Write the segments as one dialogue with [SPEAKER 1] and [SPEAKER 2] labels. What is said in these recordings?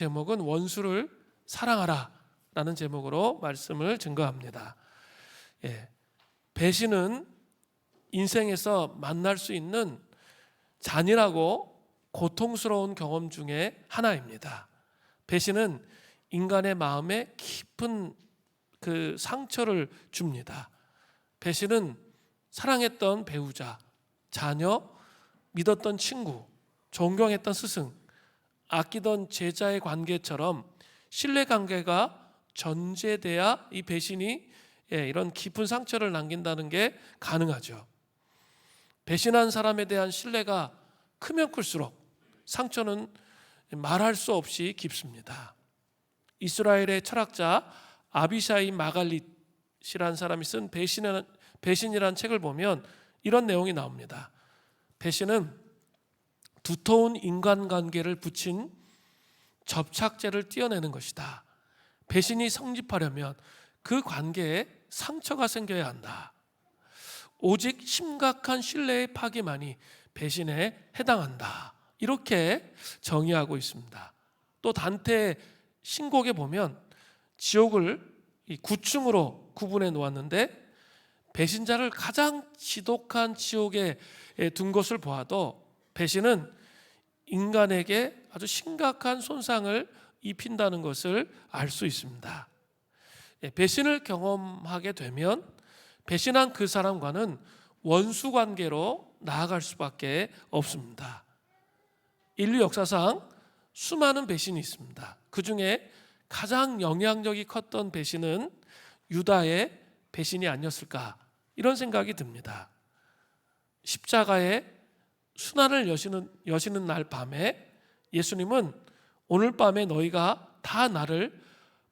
[SPEAKER 1] 제목은 원수를 사랑하라 라는 제목으로 말씀을 증거합니다. 배신은 인생에서 만날 수 있는 잔인하고 고통스러운 경험 중에 하나입니다. 배신은 인간의 마음에 깊은 그 상처를 줍니다. 배신은 사랑했던 배우자, 자녀, 믿었던 친구, 존경했던 스승, 아끼던 제자의 관계처럼 신뢰관계가 전제돼야 이 배신이 이런 깊은 상처를 남긴다는 게 가능하죠. 배신한 사람에 대한 신뢰가 크면 클수록 상처는 말할 수 없이 깊습니다. 이스라엘의 철학자 아비샤이 마갈릿이라는 사람이 쓴 배신이라는 책을 보면 이런 내용이 나옵니다. 배신은 두터운 인간관계를 붙인 접착제를 떼어내는 것이다. 배신이 성립하려면 그 관계에 상처가 생겨야 한다. 오직 심각한 신뢰의 파괴만이 배신에 해당한다. 이렇게 정의하고 있습니다. 또 단테의 신곡에 보면 지옥을 9층으로 구분해 놓았는데 배신자를 가장 지독한 지옥에 둔 것을 보아도 배신은 인간에게 아주 심각한 손상을 입힌다는 것을 알 수 있습니다. 배신을 경험하게 되면 배신한 그 사람과는 원수 관계로 나아갈 수밖에 없습니다. 인류 역사상 수많은 배신이 있습니다. 그 중에 가장 영향력이 컸던 배신은 유다의 배신이 아니었을까 이런 생각이 듭니다. 십자가에 순환을 여시는 날 밤에 예수님은 오늘 밤에 너희가 다 나를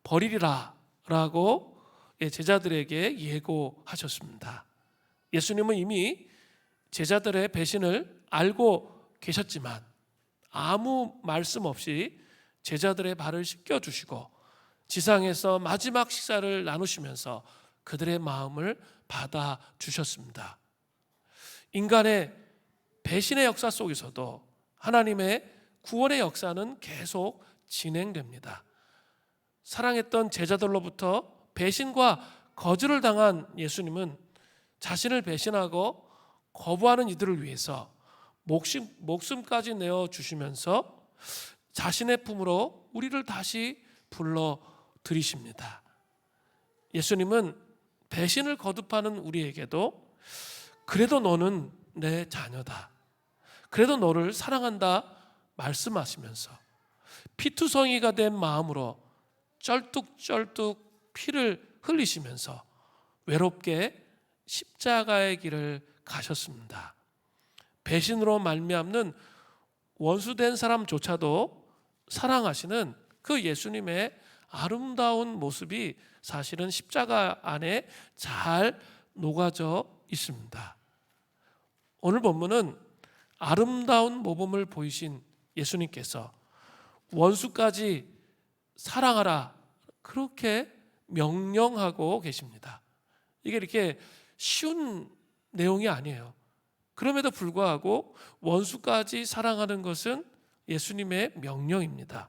[SPEAKER 1] 버리리라 라고 제자들에게 예고하셨습니다. 예수님은 이미 제자들의 배신을 알고 계셨지만 아무 말씀 없이 제자들의 발을 씻겨주시고 지상에서 마지막 식사를 나누시면서 그들의 마음을 받아주셨습니다. 인간의 배신의 역사 속에서도 하나님의 구원의 역사는 계속 진행됩니다. 사랑했던 제자들로부터 배신과 거절을 당한 예수님은 자신을 배신하고 거부하는 이들을 위해서 목숨까지 내어주시면서 자신의 품으로 우리를 다시 불러들이십니다. 예수님은 배신을 거듭하는 우리에게도 그래도 너는 내 자녀다, 그래도 너를 사랑한다 말씀하시면서 피투성이가 된 마음으로 쩔뚝쩔뚝 피를 흘리시면서 외롭게 십자가의 길을 가셨습니다. 배신으로 말미암는 원수된 사람조차도 사랑하시는 그 예수님의 아름다운 모습이 사실은 십자가 안에 잘 녹아져 있습니다. 오늘 본문은 아름다운 모범을 보이신 예수님께서 원수까지 사랑하라 그렇게 명령하고 계십니다. 이게 이렇게 쉬운 내용이 아니에요. 그럼에도 불구하고 원수까지 사랑하는 것은 예수님의 명령입니다.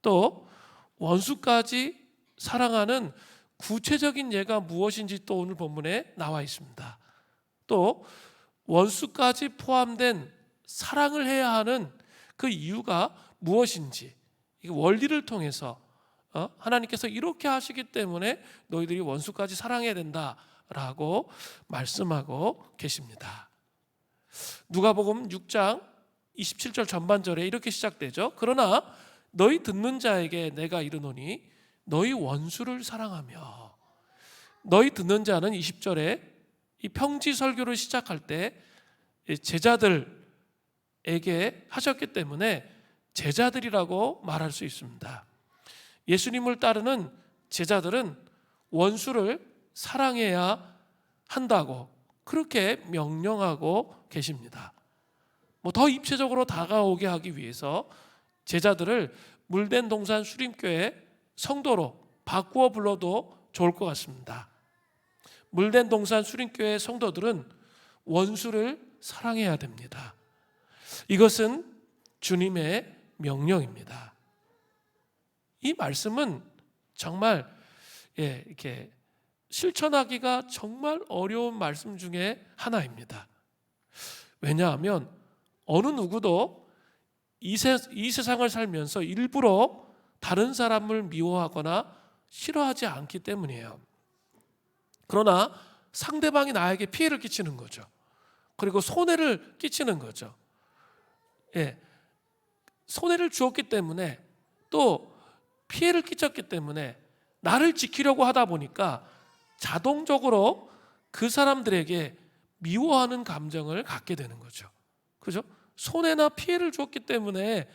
[SPEAKER 1] 또 원수까지 사랑하는 구체적인 예가 무엇인지 또 오늘 본문에 나와 있습니다. 또 원수까지 포함된 사랑을 해야 하는 그 이유가 무엇인지 원리를 통해서 하나님께서 이렇게 하시기 때문에 너희들이 원수까지 사랑해야 된다라고 말씀하고 계십니다. 누가복음 6장 27절 전반절에 이렇게 시작되죠. 그러나 너희 듣는 자에게 내가 이르노니 너희 원수를 사랑하며, 너희 듣는 자는 20절에 이 평지 설교를 시작할 때 제자들에게 하셨기 때문에 제자들이라고 말할 수 있습니다. 예수님을 따르는 제자들은 원수를 사랑해야 한다고 그렇게 명령하고 계십니다. 더 입체적으로 다가오게 하기 위해서 제자들을 물된 동산 수림교회 성도로 바꾸어 불러도 좋을 것 같습니다. 물된 동산 수림교회 성도들은 원수를 사랑해야 됩니다. 이것은 주님의 명령입니다. 이 말씀은 정말 이렇게 실천하기가 정말 어려운 말씀 중에 하나입니다. 왜냐하면 어느 누구도 이 세상을 살면서 일부러 다른 사람을 미워하거나 싫어하지 않기 때문이에요. 그러나 상대방이 나에게 피해를 끼치는 거죠. 그리고 손해를 끼치는 거죠. 손해를 주었기 때문에, 또 피해를 끼쳤기 때문에 나를 지키려고 하다 보니까 자동적으로 그 사람들에게 미워하는 감정을 갖게 되는 거죠. 그죠? 손해나 피해를 줬기 때문에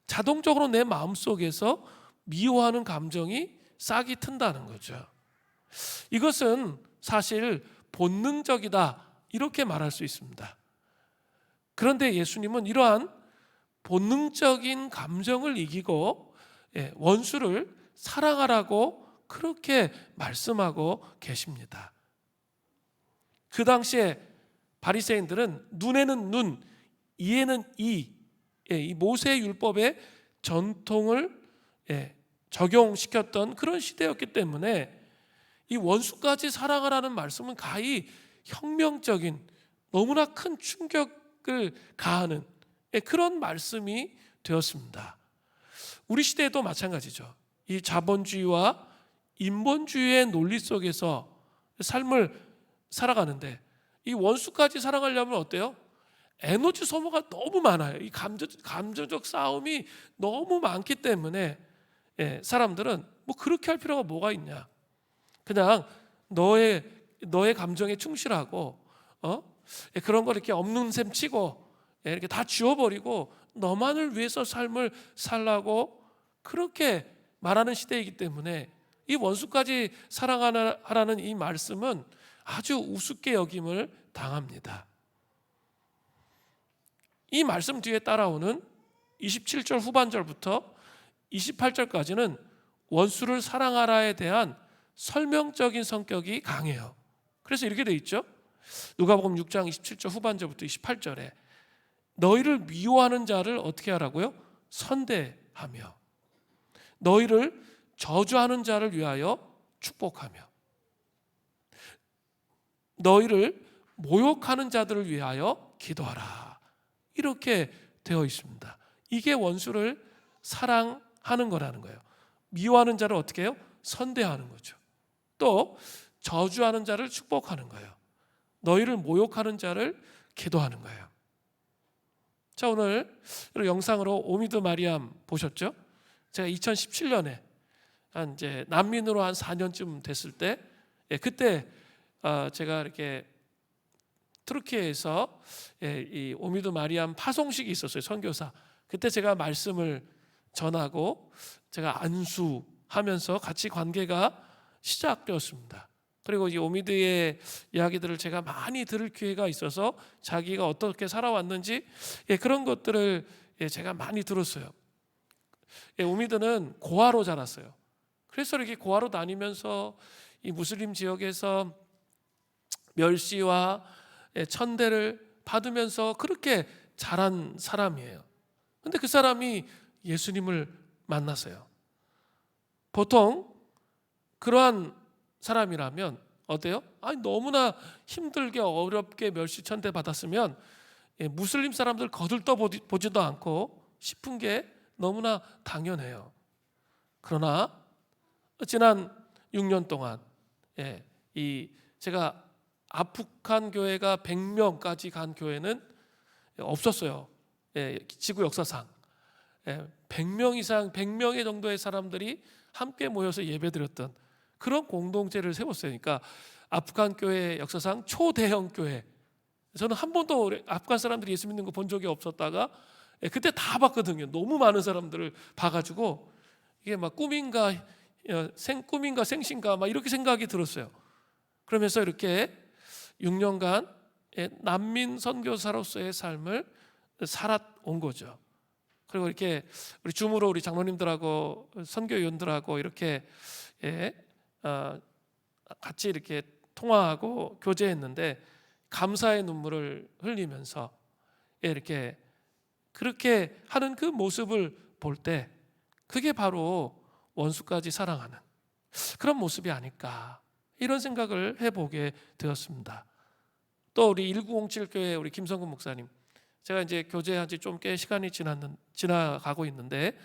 [SPEAKER 1] 자동적으로 내 마음속에서 미워하는 감정이 싹이 튼다는 거죠. 이것은 사실 본능적이다, 이렇게 말할 수 있습니다. 그런데 예수님은 이러한 본능적인 감정을 이기고 원수를 사랑하라고 그렇게 말씀하고 계십니다. 그 당시에 바리새인들은 눈에는 눈, 이에는 이 모세의 율법의 전통을 적용시켰던 그런 시대였기 때문에 이 원수까지 사랑하라는 말씀은 가히 혁명적인, 너무나 큰 충격을 가하는 그런 말씀이 되었습니다. 우리 시대에도 마찬가지죠. 이 자본주의와 인본주의의 논리 속에서 삶을 살아가는데 이 원수까지 사랑하려면 어때요? 에너지 소모가 너무 많아요. 이 감정적 싸움이 너무 많기 때문에 사람들은 뭐 그렇게 할 필요가 뭐가 있냐, 그냥 너의 감정에 충실하고 그런 거 이렇게 없는 셈 치고 이렇게 다 지워버리고 너만을 위해서 삶을 살라고 그렇게 말하는 시대이기 때문에 이 원수까지 사랑하라는 이 말씀은 아주 우습게 여김을 당합니다. 이 말씀 뒤에 따라오는 27절 후반절부터 28절까지는 원수를 사랑하라에 대한 설명적인 성격이 강해요. 그래서 이렇게 돼 있죠. 누가복음 6장 27절 후반절부터 28절에 너희를 미워하는 자를 어떻게 하라고요? 선대하며 너희를 저주하는 자를 위하여 축복하며 너희를 모욕하는 자들을 위하여 기도하라. 이렇게 되어 있습니다. 이게 원수를 사랑하는 거라는 거예요. 미워하는 자를 어떻게 해요? 선대하는 거죠. 또 저주하는 자를 축복하는 거예요. 너희를 모욕하는 자를 기도하는 거예요. 자, 오늘 영상으로 오미드 마리암 보셨죠? 제가 2017년에 이제 난민으로 한 4년쯤 됐을 때, 그때 제가 이렇게 터키에서 이 오미드 마리암 파송식이 있었어요. 선교사. 그때 제가 말씀을 전하고 제가 안수하면서 같이 관계가 시작되었습니다. 그리고 이 오미드의 이야기들을 제가 많이 들을 기회가 있어서 자기가 어떻게 살아왔는지 그런 것들을 제가 많이 들었어요. 오미드는 고아로 자랐어요. 그래서 이렇게 고아로 다니면서 이 무슬림 지역에서 멸시와 천대를 받으면서 그렇게 자란 사람이에요. 근데 그 사람이 예수님을 만났어요. 보통 그러한 사람이라면 어때요? 아니, 너무나 힘들게 어렵게 멸시천대 받았으면 무슬림 사람들 거들떠 보지도 않고 싶은 게 너무나 당연해요. 그러나 지난 6년 동안 제가 아프간 교회가 100명까지 간 교회는 없었어요. 지구 역사상 100명 이상, 100명의 정도의 사람들이 함께 모여서 예배드렸던 그런 공동체를 세웠어요. 그러니까 아프간 교회 역사상 초대형 교회. 저는 한 번도 아프간 사람들이 예수 믿는 거 본 적이 없었다가 그때 다 봤거든요. 너무 많은 사람들을 봐가지고 이게 막 꿈인가 생신가 막 이렇게 생각이 들었어요. 그러면서 이렇게 6년간 난민 선교사로서의 삶을 살아온 거죠. 그리고 이렇게 우리 줌으로 우리 장로님들하고 선교위원들하고 이렇게 같이 이렇게 통화하고 교제했는데 감사의 눈물을 흘리면서 이렇게 그렇게 하는 그 모습을 볼 때 그게 바로 원수까지 사랑하는 그런 모습이 아닐까, 이런 생각을 해보게 되었습니다. 또 우리 1907 교회 우리 김성근 목사님, 제가 이제 교제한 지 좀 꽤 시간이 지나가고 있는데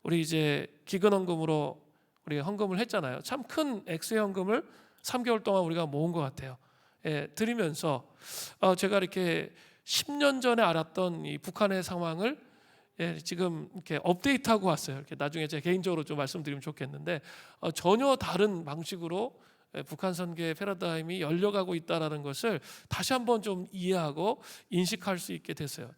[SPEAKER 1] 우리 이제 기근헌금으로 우리 헌금을 했잖아요. 참 큰 액수의 헌금을 3개월 동안 우리가 모은 것 같아요. 드리면서 제가 이렇게 10년 전에 알았던 이 북한의 상황을 지금 이렇게 업데이트하고 왔어요. 이렇게 나중에 제가 개인적으로 좀 말씀드리면 좋겠는데 전혀 다른 방식으로 북한 선교의 패러다임이 열려가고 있다는 것을 다시 한번 좀 이해하고 인식할 수 있게 됐어요.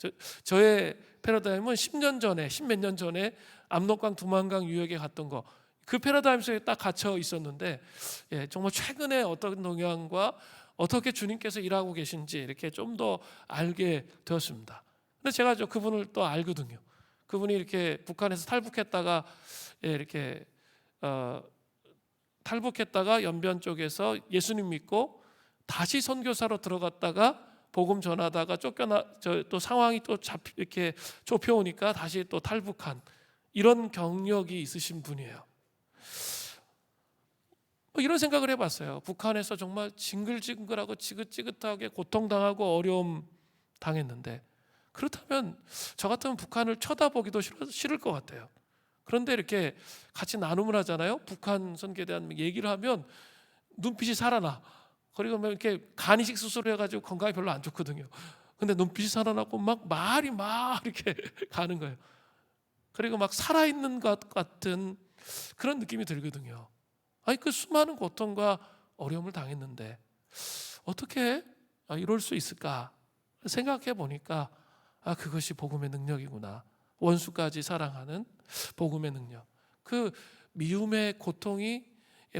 [SPEAKER 1] 저의 패러다임은 10년 전에, 10몇 년 전에 압록강, 두만강 유역에 갔던 거, 그 패러다임 속에 딱 갇혀 있었는데 정말 최근에 어떤 동향과 어떻게 주님께서 일하고 계신지 이렇게 좀 더 알게 되었습니다. 근데 제가 그분을 또 알거든요. 그분이 이렇게 북한에서 탈북했다가 이렇게 탈북했다가 연변 쪽에서 예수님 믿고 다시 선교사로 들어갔다가 복음 전하다가 또 상황이 또 이렇게 좁혀오니까 다시 또 탈북한, 이런 경력이 있으신 분이에요. 이런 생각을 해봤어요. 북한에서 정말 징글징글하고 지긋지긋하게 고통당하고 어려움 당했는데, 그렇다면 저 같으면 북한을 쳐다보기도 싫을 것 같아요. 그런데 이렇게 같이 나눔을 하잖아요. 북한 선교에 대한 얘기를 하면 눈빛이 살아나. 그리고 이렇게 간이식 수술을 해가지고 건강이 별로 안 좋거든요. 근데 눈빛이 살아나고 말이 이렇게 가는 거예요. 그리고 살아있는 것 같은 그런 느낌이 들거든요. 그 수많은 고통과 어려움을 당했는데 어떻게 이럴 수 있을까 생각해 보니까 그것이 복음의 능력이구나. 원수까지 사랑하는 복음의 능력. 그 미움의 고통이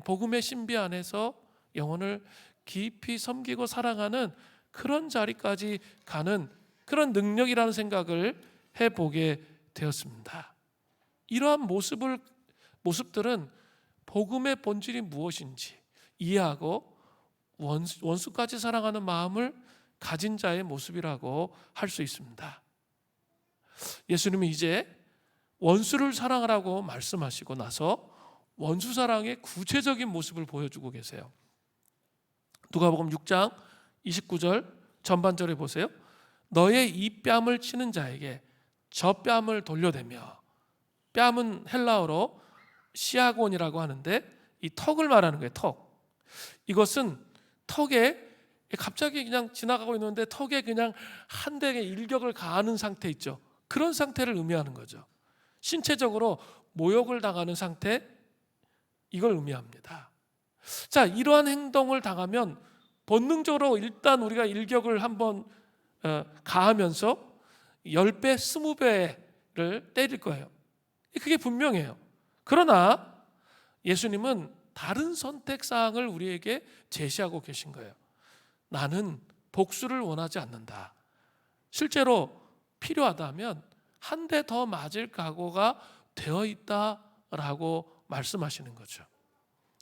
[SPEAKER 1] 복음의 신비 안에서 영혼을 깊이 섬기고 사랑하는 그런 자리까지 가는 그런 능력이라는 생각을 해보게 되었습니다. 이러한 모습들은 복음의 본질이 무엇인지 이해하고 원수까지 사랑하는 마음을 가진 자의 모습이라고 할 수 있습니다. 예수님이 이제 원수를 사랑하라고 말씀하시고 나서 원수 사랑의 구체적인 모습을 보여주고 계세요. 누가복음 6장 29절 전반절에 보세요. 너의 이 뺨을 치는 자에게 저 뺨을 돌려대며, 뺨은 헬라어로 시아곤이라고 하는데 이 턱을 말하는 거예요. 턱. 이것은 턱에 갑자기 그냥 지나가고 있는데 턱에 그냥 한 대의 일격을 가하는 상태 있죠. 그런 상태를 의미하는 거죠. 신체적으로 모욕을 당하는 상태, 이걸 의미합니다. 자, 이러한 행동을 당하면 본능적으로 일단 우리가 일격을 한번 가하면서 10배, 20배를 때릴 거예요. 그게 분명해요. 그러나 예수님은 다른 선택사항을 우리에게 제시하고 계신 거예요. 나는 복수를 원하지 않는다. 실제로 필요하다면 한 대 더 맞을 각오가 되어 있다라고 말씀하시는 거죠.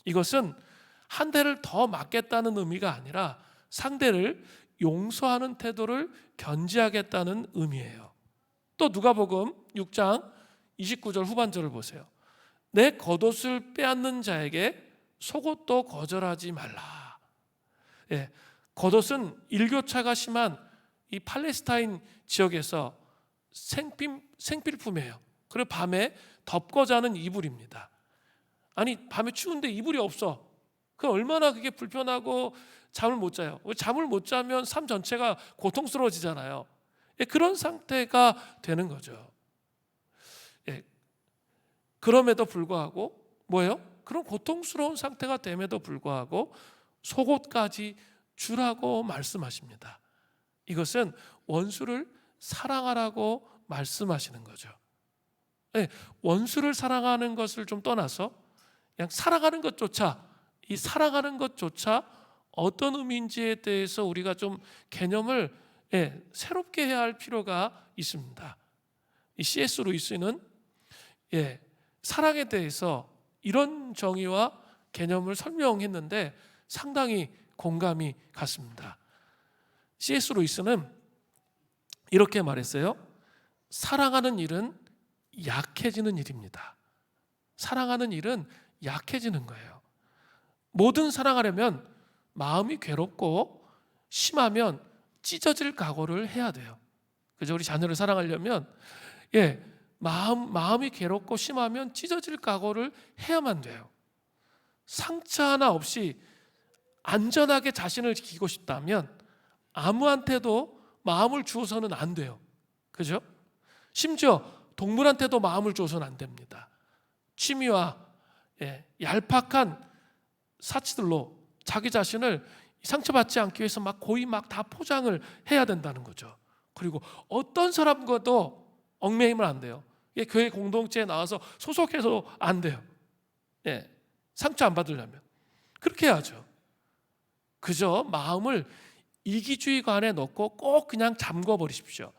[SPEAKER 1] 이것은 한 대를 더 맞겠다는 의미가 아니라 상대를 용서하는 태도를 견지하겠다는 의미예요. 또 누가복음 6장 29절 후반절을 보세요. 내 겉옷을 빼앗는 자에게 속옷도 거절하지 말라. 겉옷은 일교차가 심한 이 팔레스타인 지역에서 생필품이에요. 그리고 밤에 덮고 자는 이불입니다. 아니, 밤에 추운데 이불이 없어. 얼마나 그게 불편하고 잠을 못 자요. 잠을 못 자면 삶 전체가 고통스러워지잖아요. 그런 상태가 되는 거죠. 그럼에도 불구하고 뭐예요? 그런 고통스러운 상태가 됨에도 불구하고 속옷까지 주라고 말씀하십니다. 이것은 원수를 사랑하라고 말씀하시는 거죠. 원수를 사랑하는 것을 좀 떠나서 그냥 사랑하는 것조차, 이 사랑하는 것조차 어떤 의미인지에 대해서 우리가 좀 개념을 새롭게 해야 할 필요가 있습니다. 이 C.S. 루이스는 사랑에 대해서 이런 정의와 개념을 설명했는데 상당히 공감이 갔습니다. C.S. 루이스는 이렇게 말했어요. 사랑하는 일은 약해지는 일입니다. 사랑하는 일은 약해지는 거예요. 뭐든 사랑하려면 마음이 괴롭고 심하면 찢어질 각오를 해야 돼요. 그죠? 우리 자녀를 사랑하려면 마음이 괴롭고 심하면 찢어질 각오를 해야만 돼요. 상처 하나 없이 안전하게 자신을 지키고 싶다면 아무한테도 마음을 주어서는 안 돼요. 그죠? 심지어 동물한테도 마음을 주어서는 안 됩니다. 취미와 얄팍한 사치들로 자기 자신을 상처받지 않기 위해서 거의 다 포장을 해야 된다는 거죠. 그리고 어떤 사람과도 얽매이면 안 돼요. 교회 공동체에 나와서 소속해서 안 돼요. 상처 안 받으려면 그렇게 해야죠. 그저 마음을 이기주의관에 넣고 꼭 그냥 잠궈버리십시오.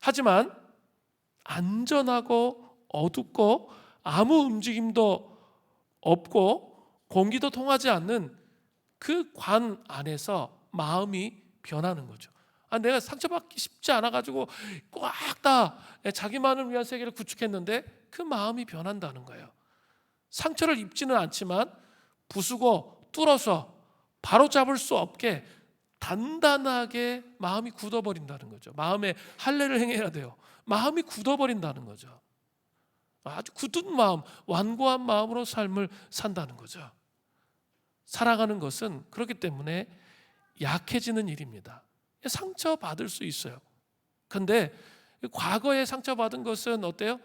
[SPEAKER 1] 하지만 안전하고 어둡고 아무 움직임도 없고 공기도 통하지 않는 그 관 안에서 마음이 변하는 거죠. 내가 상처받기 쉽지 않아가지고 꽉 다 자기만을 위한 세계를 구축했는데 그 마음이 변한다는 거예요. 상처를 입지는 않지만 부수고 뚫어서 바로잡을 수 없게 단단하게 마음이 굳어버린다는 거죠. 마음에 할례를 행해야 돼요. 마음이 굳어버린다는 거죠. 아주 굳은 마음, 완고한 마음으로 삶을 산다는 거죠. 사랑하는 것은 그렇기 때문에 약해지는 일입니다. 상처받을 수 있어요. 그런데 과거에 상처받은 것은 어때요?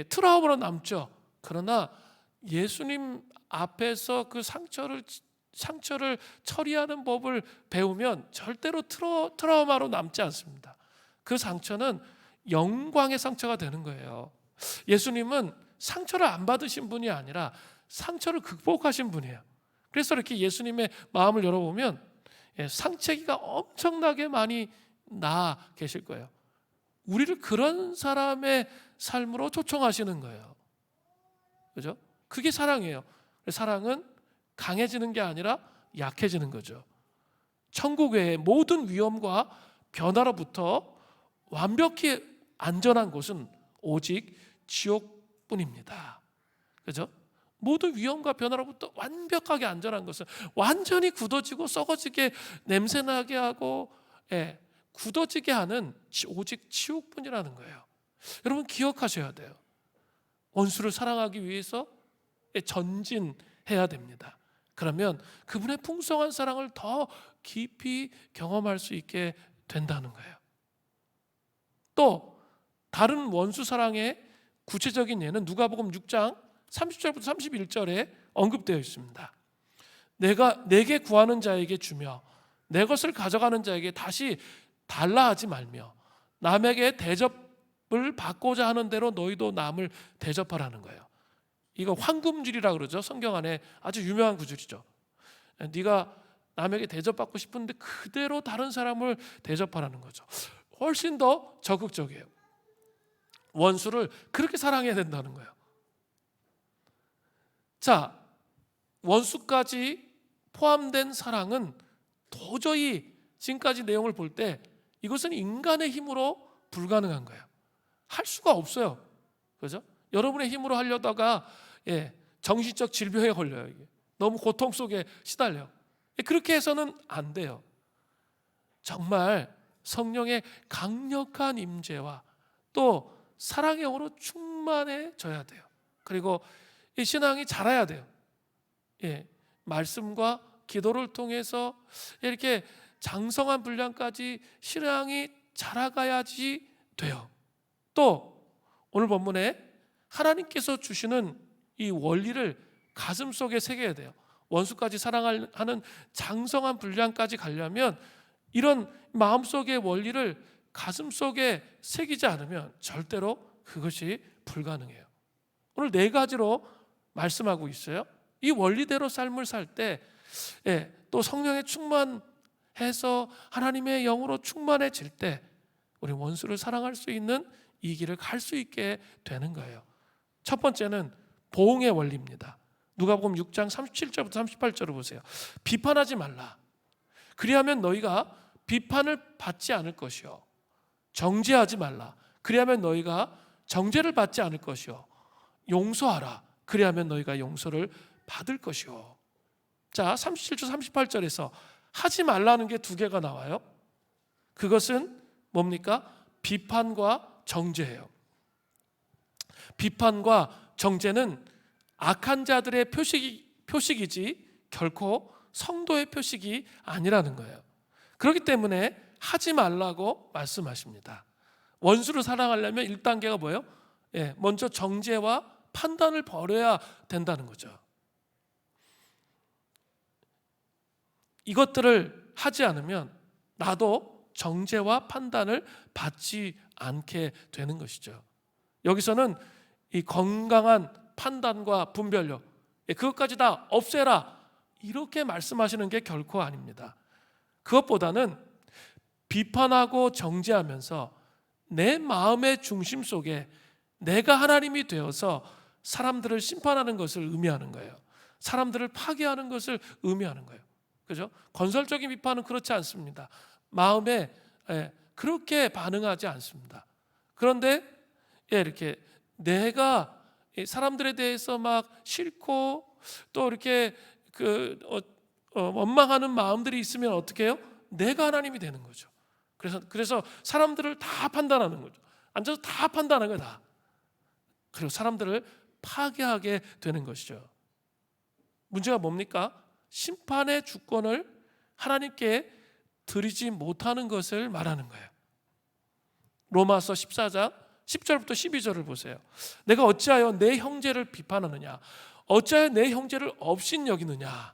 [SPEAKER 1] 트라우마로 남죠. 그러나 예수님 앞에서 그 상처를 처리하는 법을 배우면 절대로 트라우마로 남지 않습니다. 그 상처는 영광의 상처가 되는 거예요. 예수님은 상처를 안 받으신 분이 아니라 상처를 극복하신 분이에요. 그래서 이렇게 예수님의 마음을 열어보면 상처기가 엄청나게 많이 나 계실 거예요. 우리를 그런 사람의 삶으로 초청하시는 거예요. 그죠? 그게 사랑이에요. 사랑은 강해지는 게 아니라 약해지는 거죠. 천국 외의 모든 위험과 변화로부터 완벽히 안전한 곳은 오직 지옥뿐입니다. 그죠? 모든 위험과 변화로부터 완벽하게 안전한 것은 완전히 굳어지고 썩어지게 냄새나게 하고 굳어지게 하는 오직 지옥뿐이라는 거예요. 여러분 기억하셔야 돼요. 원수를 사랑하기 위해서 전진해야 됩니다. 그러면 그분의 풍성한 사랑을 더 깊이 경험할 수 있게 된다는 거예요. 또 다른 원수 사랑의 구체적인 예는 누가복음 6장 30절부터 31절에 언급되어 있습니다. 내게 구하는 자에게 주며 내 것을 가져가는 자에게 다시 달라 하지 말며 남에게 대접을 받고자 하는 대로 너희도 남을 대접하라는 거예요. 이거 황금줄이라고 그러죠. 성경 안에 아주 유명한 구절이죠. 네가 남에게 대접받고 싶은데 그대로 다른 사람을 대접하라는 거죠. 훨씬 더 적극적이에요. 원수를 그렇게 사랑해야 된다는 거예요. 자, 원수까지 포함된 사랑은 도저히 지금까지 내용을 볼 때 이것은 인간의 힘으로 불가능한 거예요. 할 수가 없어요. 그죠? 여러분의 힘으로 하려다가 정신적 질병에 걸려요. 이게. 너무 고통 속에 시달려. 그렇게 해서는 안 돼요. 정말 성령의 강력한 임재와 또 사랑의 영으로 충만해져야 돼요. 그리고 이 신앙이 자라야 돼요. 말씀과 기도를 통해서 이렇게 장성한 분량까지 신앙이 자라가야지 돼요. 또 오늘 본문에 하나님께서 주시는 이 원리를 가슴속에 새겨야 돼요. 원수까지 사랑하는 장성한 분량까지 가려면 이런 마음속의 원리를 가슴속에 새기지 않으면 절대로 그것이 불가능해요. 오늘 4가지로 말씀하고 있어요. 이 원리대로 삶을 살 때 또 성령에 충만해서 하나님의 영으로 충만해질 때 우리 원수를 사랑할 수 있는 이 길을 갈 수 있게 되는 거예요. 첫 번째는 보응의 원리입니다. 누가복음 6장 37절부터 38절을 보세요. 비판하지 말라. 그리하면 너희가 비판을 받지 않을 것이요. 정죄하지 말라. 그리하면 너희가 정죄를 받지 않을 것이요. 용서하라. 그리하면 너희가 용서를 받을 것이요. 자, 37절 38절에서 하지 말라는 게 두 개가 나와요. 그것은 뭡니까? 비판과 정죄예요. 비판과 정죄는 악한 자들의 표식이지 결코 성도의 표식이 아니라는 거예요. 그렇기 때문에 하지 말라고 말씀하십니다. 원수를 사랑하려면 1단계가 뭐예요? 먼저 정죄와 판단을 버려야 된다는 거죠. 이것들을 하지 않으면 나도 정죄와 판단을 받지 않게 되는 것이죠. 여기서는 이 건강한 판단과 분별력, 그것까지 다 없애라, 이렇게 말씀하시는 게 결코 아닙니다. 그것보다는 비판하고 정죄하면서 내 마음의 중심 속에 내가 하나님이 되어서 사람들을 심판하는 것을 의미하는 거예요. 사람들을 파괴하는 것을 의미하는 거예요. 그죠? 건설적인 비판은 그렇지 않습니다. 마음에 그렇게 반응하지 않습니다. 그런데 이렇게 내가 사람들에 대해서 막 싫고 또 이렇게 원망하는 마음들이 있으면 어떻게 해요? 내가 하나님이 되는 거죠. 그래서 사람들을 다 판단하는 거죠. 앉아서 다 판단하는 거야, 다. 그리고 사람들을 파괴하게 되는 것이죠. 문제가 뭡니까? 심판의 주권을 하나님께 드리지 못하는 것을 말하는 거예요. 로마서 14장 10절부터 12절을 보세요. 내가 어찌하여 내 형제를 비판하느냐? 어찌하여 내 형제를 업신여기느냐?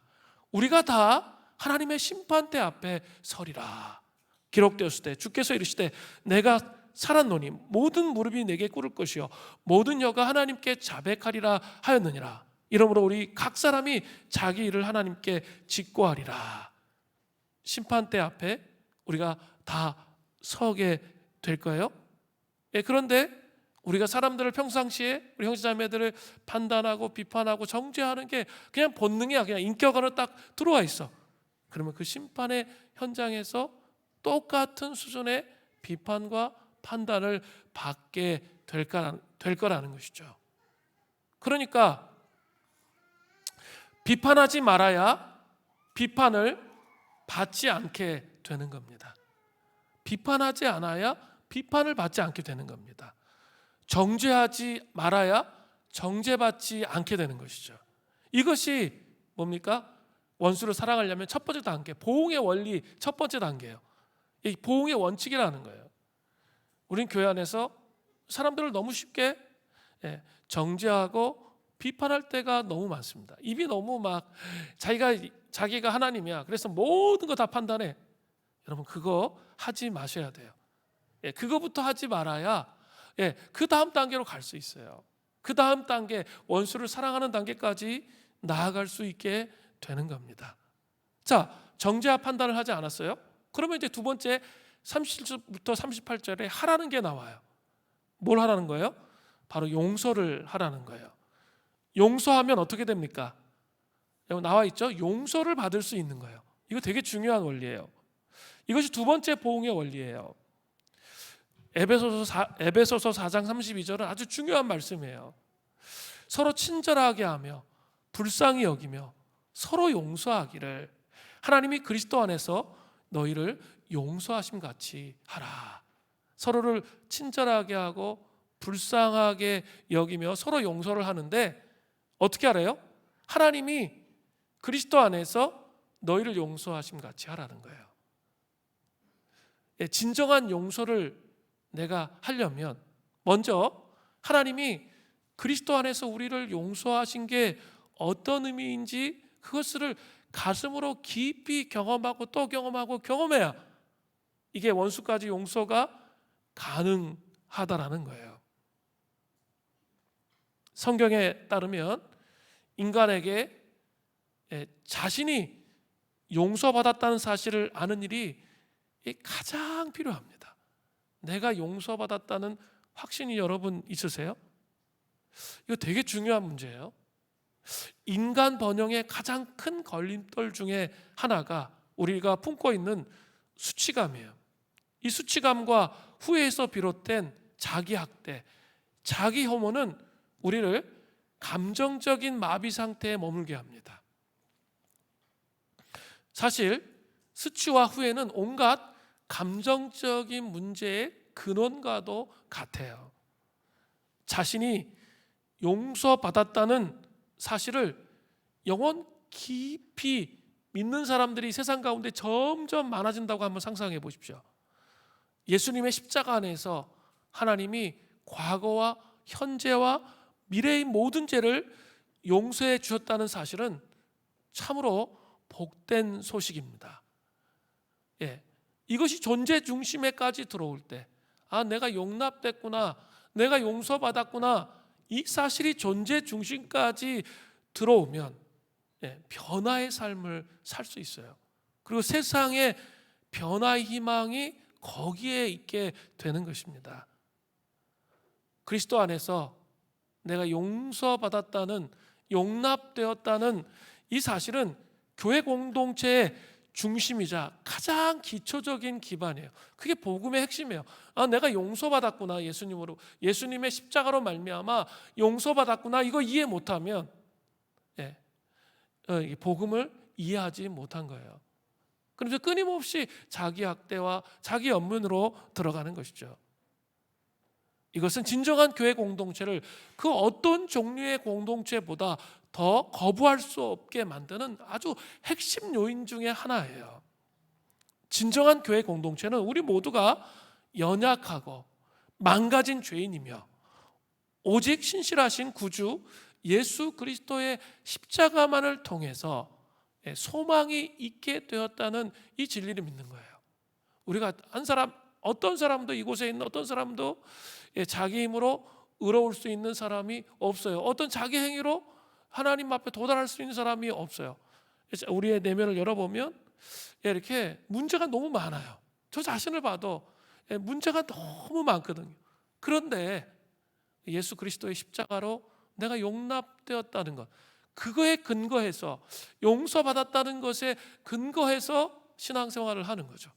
[SPEAKER 1] 우리가 다 하나님의 심판대 앞에 서리라. 기록되었을 때 주께서 이르시되 내가 살았노니 모든 무릎이 내게 꿇을 것이요 모든 혀가 하나님께 자백하리라 하였느니라. 이러므로 우리 각 사람이 자기 일을 하나님께 직고하리라. 심판대 앞에 우리가 다 서게 될 거예요. 그런데 우리가 사람들을 평상시에 우리 형제자매들을 판단하고 비판하고 정죄하는 게 그냥 본능이야. 그냥 인격 안으로 딱 들어와 있어. 그러면 그 심판의 현장에서 똑같은 수준의 비판과 판단을 받게 될 거라는 것이죠. 그러니까 비판하지 말아야 비판을 받지 않게 되는 겁니다. 비판하지 않아야 비판을 받지 않게 되는 겁니다. 정죄하지 말아야 정죄받지 않게 되는 것이죠. 이것이 뭡니까? 원수를 사랑하려면 첫 번째 단계, 보응의 원리 첫 번째 단계예요. 이 보응의 원칙이라는 거예요. 우린 교회 안에서 사람들을 너무 쉽게 정죄하고 비판할 때가 너무 많습니다. 입이 너무 막 자기가 하나님이야. 그래서 모든 거 다 판단해. 여러분 그거 하지 마셔야 돼요. 그거부터 하지 말아야 그 다음 단계로 갈 수 있어요. 그 다음 단계, 원수를 사랑하는 단계까지 나아갈 수 있게 되는 겁니다. 자, 정죄와 판단을 하지 않았어요? 그러면 이제 두 번째 37절부터 38절에 하라는 게 나와요. 뭘 하라는 거예요? 바로 용서를 하라는 거예요. 용서하면 어떻게 됩니까? 여기 나와 있죠? 용서를 받을 수 있는 거예요. 이거 되게 중요한 원리예요. 이것이 두 번째 보응의 원리예요. 에베소서 4장 32절은 아주 중요한 말씀이에요. 서로 친절하게 하며 불쌍히 여기며 서로 용서하기를 하나님이 그리스도 안에서 너희를 용서하심 같이 하라. 서로를 친절하게 하고 불쌍하게 여기며 서로 용서를 하는데 어떻게 하래요? 하나님이 그리스도 안에서 너희를 용서하심 같이 하라는 거예요. 진정한 용서를 내가 하려면 먼저 하나님이 그리스도 안에서 우리를 용서하신 게 어떤 의미인지 그것을 가슴으로 깊이 경험하고 또 경험하고 경험해야 이게 원수까지 용서가 가능하다라는 거예요. 성경에 따르면 인간에게 자신이 용서받았다는 사실을 아는 일이 가장 필요합니다. 내가 용서받았다는 확신이 여러분 있으세요? 이거 되게 중요한 문제예요. 인간 번영의 가장 큰 걸림돌 중에 하나가 우리가 품고 있는 수치감이에요. 이 수치감과 후회에서 비롯된 자기 학대, 자기 혐오는 우리를 감정적인 마비 상태에 머물게 합니다. 사실 스치와 후회는 온갖 감정적인 문제의 근원과도 같아요. 자신이 용서받았다는 사실을 영혼 깊이 믿는 사람들이 세상 가운데 점점 많아진다고 한번 상상해 보십시오. 예수님의 십자가 안에서 하나님이 과거와 현재와 미래의 모든 죄를 용서해 주셨다는 사실은 참으로 복된 소식입니다. 이것이 존재 중심에까지 들어올 때, 내가 용납됐구나, 내가 용서받았구나, 이 사실이 존재 중심까지 들어오면 변화의 삶을 살 수 있어요. 그리고 세상의 변화의 희망이 거기에 있게 되는 것입니다. 그리스도 안에서 내가 용서받았다는, 용납되었다는 이 사실은 교회 공동체의 중심이자 가장 기초적인 기반이에요. 그게 복음의 핵심이에요. 내가 용서받았구나, 예수님으로, 예수님의 십자가로 말미암아 용서받았구나, 이거 이해 못하면 복음을 이해하지 못한 거예요. 그러면서 끊임없이 자기 학대와 자기 연문으로 들어가는 것이죠. 이것은 진정한 교회 공동체를 그 어떤 종류의 공동체보다 더 거부할 수 없게 만드는 아주 핵심 요인 중에 하나예요. 진정한 교회 공동체는 우리 모두가 연약하고 망가진 죄인이며 오직 신실하신 구주 예수 그리스도의 십자가만을 통해서 소망이 있게 되었다는 이 진리를 믿는 거예요. 우리가 한 사람, 어떤 사람도, 이곳에 있는 어떤 사람도 자기 힘으로 의로울 수 있는 사람이 없어요. 어떤 자기 행위로 하나님 앞에 도달할 수 있는 사람이 없어요. 우리의 내면을 열어보면 이렇게 문제가 너무 많아요. 저 자신을 봐도 문제가 너무 많거든요. 그런데 예수 그리스도의 십자가로 내가 용납되었다는 것, 그거에 근거해서, 용서받았다는 것에 근거해서 신앙생활을 하는 거죠.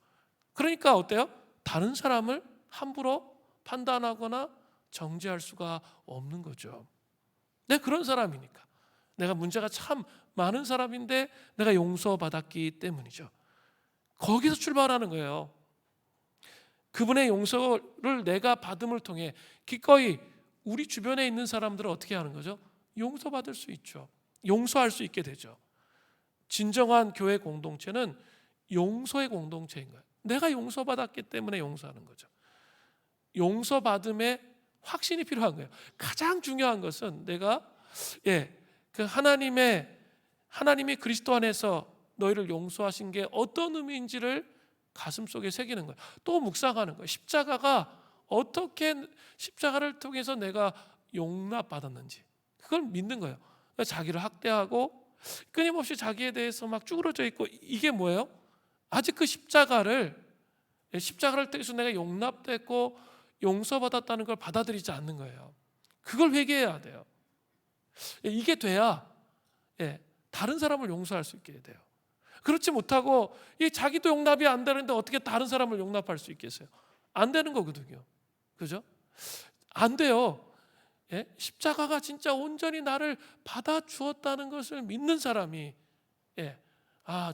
[SPEAKER 1] 그러니까 어때요? 다른 사람을 함부로 판단하거나 정죄할 수가 없는 거죠. 내가 그런 사람이니까, 내가 문제가 참 많은 사람인데 내가 용서받았기 때문이죠. 거기서 출발하는 거예요. 그분의 용서를 내가 받음을 통해 기꺼이 우리 주변에 있는 사람들을 어떻게 하는 거죠? 용서받을 수 있죠. 용서할 수 있게 되죠. 진정한 교회 공동체는 용서의 공동체인 거예요. 내가 용서받았기 때문에 용서하는 거죠. 용서받음에 확신이 필요한 거예요. 가장 중요한 것은 내가 그 하나님이 그리스도 안에서 너희를 용서하신 게 어떤 의미인지를 가슴속에 새기는 거예요. 또 묵상하는 거예요. 십자가를 통해서 내가 용납받았는지 그걸 믿는 거예요. 자기를 학대하고 끊임없이 자기에 대해서 막 쭈그러져 있고, 이게 뭐예요? 아직 그 십자가를 통해서 내가 용납됐고 용서받았다는 걸 받아들이지 않는 거예요. 그걸 회개해야 돼요. 이게 돼야 다른 사람을 용서할 수 있게 돼요. 그렇지 못하고 자기도 용납이 안 되는데 어떻게 다른 사람을 용납할 수 있겠어요? 안 되는 거거든요. 그죠? 안 돼요. 십자가가 진짜 온전히 나를 받아주었다는 것을 믿는 사람이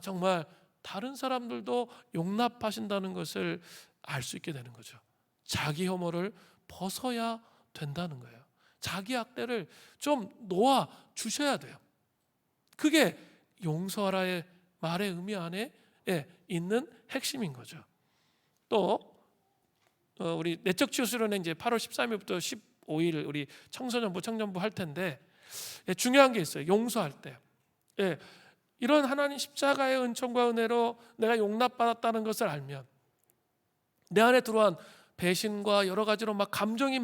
[SPEAKER 1] 정말 다른 사람들도 용납하신다는 것을 알 수 있게 되는 거죠. 자기 혐오를 벗어야 된다는 거예요. 자기 학대를 좀 놓아 주셔야 돼요. 그게 용서하라의 말의 의미 안에 있는 핵심인 거죠. 또 우리 내적 치유 수련회 이제 8월 13일부터 15일 우리 청소년부 청년부 할 텐데 중요한 게 있어요. 용서할 때 이런 하나님 십자가의 은총과 은혜로 내가 용납받았다는 것을 알면 내 안에 들어온 배신과 여러 가지로 막 감정이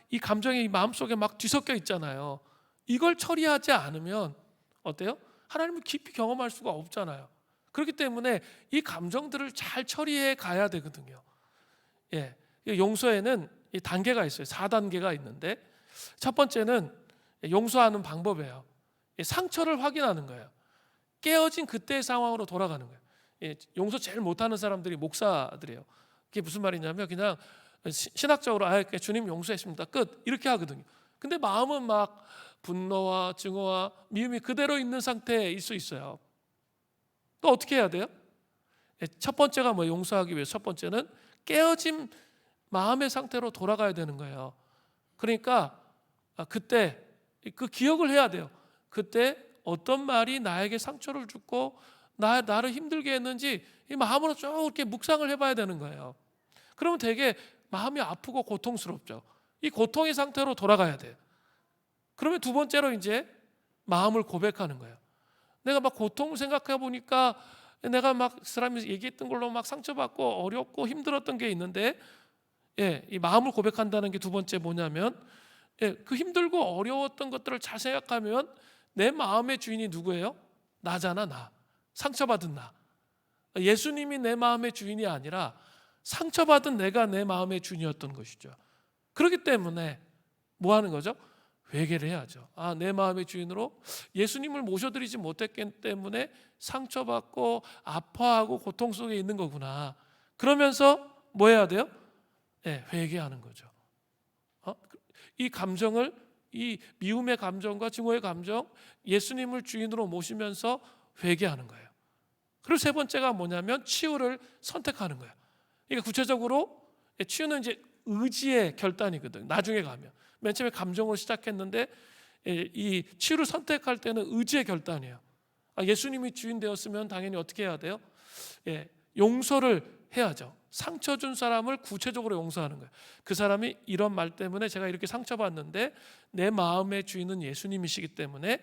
[SPEAKER 1] 이 감정이 마음속에 막 뒤섞여 있잖아요. 이걸 처리하지 않으면 어때요? 하나님을 깊이 경험할 수가 없잖아요. 그렇기 때문에 이 감정들을 잘 처리해 가야 되거든요. 용서에는 이 단계가 있어요. 4단계가 있는데 첫 번째는 용서하는 방법이에요. 상처를 확인하는 거예요. 깨어진 그때의 상황으로 돌아가는 거예요. 용서 제일 못하는 사람들이 목사들이에요. 그게 무슨 말이냐면 그냥 신학적으로 주님 용서했습니다. 끝 이렇게 하거든요. 근데 마음은 막 분노와 증오와 미움이 그대로 있는 상태일 수 있어요. 또 어떻게 해야 돼요? 첫 번째가 뭐 용서하기 위해 첫 번째는 깨어진 마음의 상태로 돌아가야 되는 거예요. 그러니까 그때 그 기억을 해야 돼요. 그때 어떤 말이 나에게 상처를 주고 나를 힘들게 했는지 이 마음으로 쭉 이렇게 묵상을 해봐야 되는 거예요. 그러면 되게 마음이 아프고 고통스럽죠. 이 고통의 상태로 돌아가야 돼요. 그러면 두 번째로 이제 마음을 고백하는 거예요. 내가 막 고통을 생각해 보니까 내가 막 사람이 얘기했던 걸로 막 상처받고 어렵고 힘들었던 게 있는데, 이 마음을 고백한다는 게 두 번째 뭐냐면, 그 힘들고 어려웠던 것들을 잘 생각하면 내 마음의 주인이 누구예요? 나잖아, 나. 상처받은 나. 예수님이 내 마음의 주인이 아니라 상처받은 내가 내 마음의 주인이었던 것이죠. 그렇기 때문에 뭐 하는 거죠? 회개를 해야죠. 내 마음의 주인으로 예수님을 모셔드리지 못했기 때문에 상처받고 아파하고 고통 속에 있는 거구나. 그러면서 뭐 해야 돼요? 회개하는 거죠. 이 감정을, 이 미움의 감정과 증오의 감정, 예수님을 주인으로 모시면서 회개하는 거예요. 그리고 세 번째가 뭐냐면 치유를 선택하는 거예요. 그러니까 구체적으로 치유는 이제 의지의 결단이거든. 나중에 가면 맨 처음에 감정으로 시작했는데 이 치유를 선택할 때는 의지의 결단이에요. 예수님이 주인 되었으면 당연히 어떻게 해야 돼요? 용서를 해야죠. 상처 준 사람을 구체적으로 용서하는 거예요. 그 사람이 이런 말 때문에 제가 이렇게 상처받는데 내 마음의 주인은 예수님이시기 때문에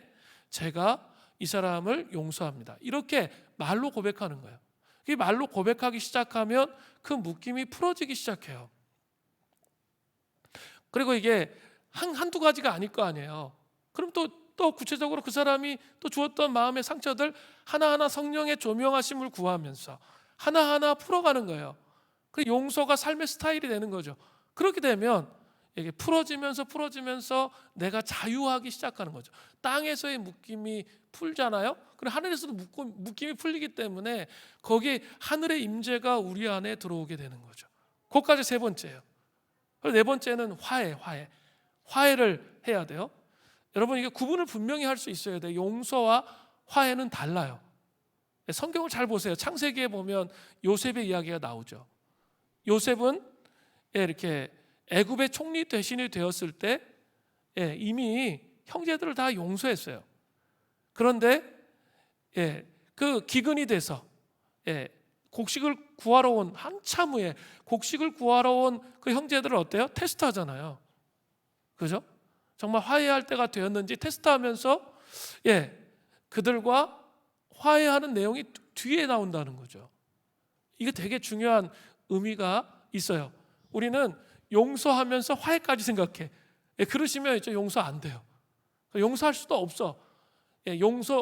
[SPEAKER 1] 제가 이 사람을 용서합니다. 이렇게 말로 고백하는 거예요. 이 말로 고백하기 시작하면 그 묶임이 풀어지기 시작해요. 그리고 이게 한두 가지가 아닐 거 아니에요. 그럼 또 구체적으로 그 사람이 또 주었던 마음의 상처들 하나하나 성령의 조명하심을 구하면서 하나하나 풀어가는 거예요. 그 용서가 삶의 스타일이 되는 거죠. 그렇게 되면 이게 풀어지면서 내가 자유하기 시작하는 거죠. 땅에서의 묶임이 풀잖아요. 그리고 하늘에서도 묶임이 풀리기 때문에 거기에 하늘의 임재가 우리 안에 들어오게 되는 거죠. 그것까지 세 번째예요. 네 번째는 화해를 해야 돼요. 여러분 이게 구분을 분명히 할 수 있어야 돼요. 용서와 화해는 달라요. 성경을 잘 보세요. 창세기에 보면 요셉의 이야기가 나오죠. 요셉은 이렇게 애굽의 총리 대신이 되었을 때 이미 형제들을 다 용서했어요. 그런데 그 기근이 돼서 곡식을 구하러 온 한참 후에 곡식을 구하러 온 그 형제들을 어때요? 테스트하잖아요. 그죠? 정말 화해할 때가 되었는지 테스트하면서 그들과 화해하는 내용이 뒤에 나온다는 거죠. 이게 되게 중요한 의미가 있어요. 우리는 용서하면서 화해까지 생각해. 그러시면 이제 용서 안 돼요. 용서할 수도 없어.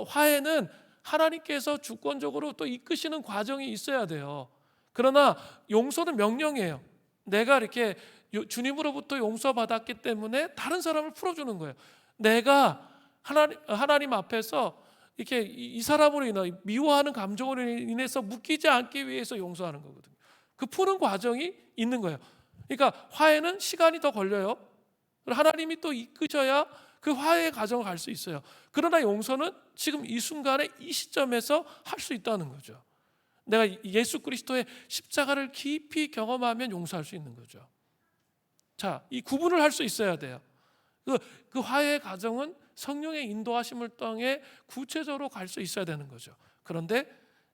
[SPEAKER 1] 화해는 하나님께서 주권적으로 또 이끄시는 과정이 있어야 돼요. 그러나 용서는 명령이에요. 내가 이렇게 주님으로부터 용서받았기 때문에 다른 사람을 풀어주는 거예요. 내가 하나님 앞에서 이렇게 이 사람으로 인해 미워하는 감정으로 인해서 묶이지 않기 위해서 용서하는 거거든요. 그 푸는 과정이 있는 거예요. 그러니까 화해는 시간이 더 걸려요. 하나님이 또 이끄셔야 그 화해의 과정을 갈 수 있어요. 그러나 용서는 지금 이 순간에 이 시점에서 할 수 있다는 거죠. 내가 예수 그리스도의 십자가를 깊이 경험하면 용서할 수 있는 거죠. 자, 이 구분을 할 수 있어야 돼요. 그 화해의 과정은 성령의 인도하심을 통해 구체적으로 갈 수 있어야 되는 거죠. 그런데